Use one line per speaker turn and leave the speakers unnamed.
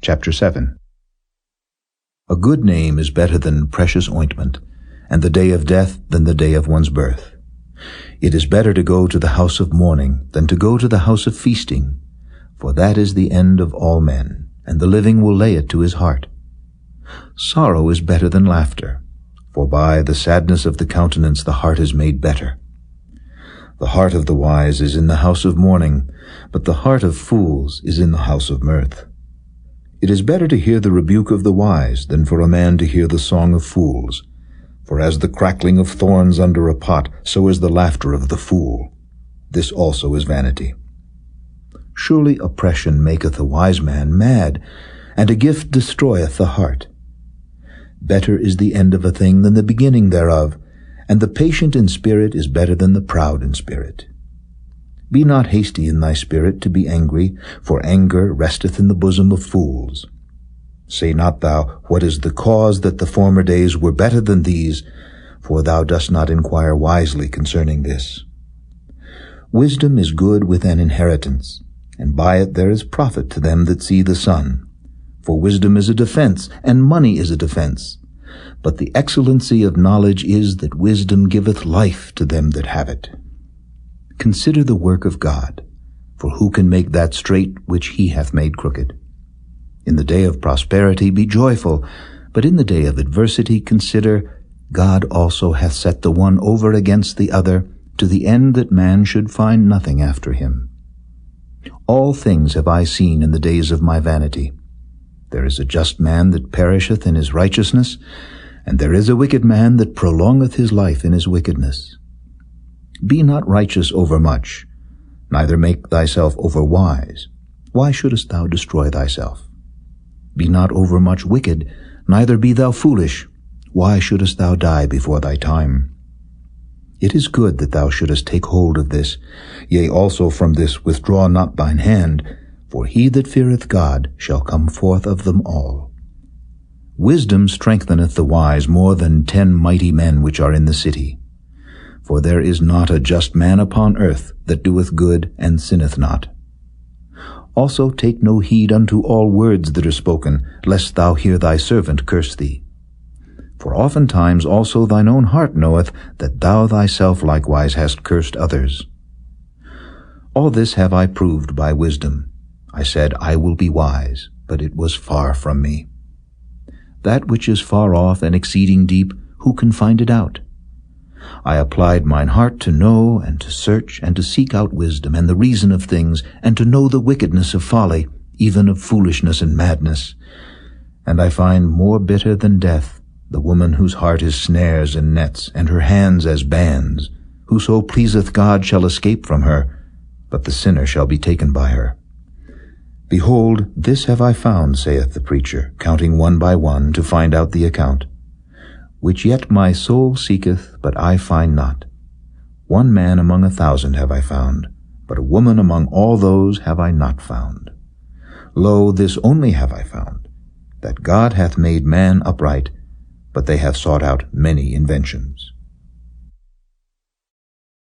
Chapter 7. A good name is better than precious ointment, and the day of death than the day of one's birth. It is better to go to the house of mourning than to go to the house of feasting, for that is the end of all men, and the living will lay it to his heart. Sorrow is better than laughter, for by the sadness of the countenance the heart is made better. The heart of the wise is in the house of mourning, but the heart of fools is in the house of mirth. It is better to hear the rebuke of the wise than for a man to hear the song of fools. For as the crackling of thorns under a pot, so is the laughter of the fool. This also is vanity. Surely oppression maketh a wise man mad, and a gift destroyeth the heart. Better is the end of a thing than the beginning thereof, and the patient in spirit is better than the proud in spirit. Be not hasty in thy spirit to be angry, for anger resteth in the bosom of fools. Say not thou, what is the cause that the former days were better than these? For thou dost not inquire wisely concerning this. Wisdom is good with an inheritance, and by it there is profit to them that see the sun. For wisdom is a defense, and money is a defense. But the excellency of knowledge is that wisdom giveth life to them that have it. Consider the work of God, for who can make that straight which he hath made crooked? In the day of prosperity be joyful, but in the day of adversity consider, God also hath set the one over against the other, to the end that man should find nothing after him. All things have I seen in the days of my vanity. There is a just man that perisheth in his righteousness, and there is a wicked man that prolongeth his life in his wickedness. Be not righteous overmuch, neither make thyself overwise. Why shouldest thou destroy thyself? Be not overmuch wicked, neither be thou foolish. Why shouldest thou die before thy time? It is good that thou shouldest take hold of this, yea, also from this withdraw not thine hand, for he that feareth God shall come forth of them all. Wisdom strengtheneth the wise more than 10 mighty men which are in the city. For there is not a just man upon earth that doeth good and sinneth not. Also take no heed unto all words that are spoken, lest thou hear thy servant curse thee. For oftentimes also thine own heart knoweth that thou thyself likewise hast cursed others. All this have I proved by wisdom. I said, I will be wise, but it was far from me. That which is far off and exceeding deep, who can find it out? I applied mine heart to know and to search and to seek out wisdom and the reason of things, and to know the wickedness of folly, even of foolishness and madness. And I find more bitter than death the woman whose heart is snares and nets, and her hands as bands. Whoso pleaseth God shall escape from her, but the sinner shall be taken by her. Behold, this have I found, saith the preacher, counting one by one to find out the account. Which yet my soul seeketh, but I find not. One man among 1,000 have I found, but a woman among all those have I not found. Lo, this only have I found, that God hath made man upright, but they have sought out many inventions.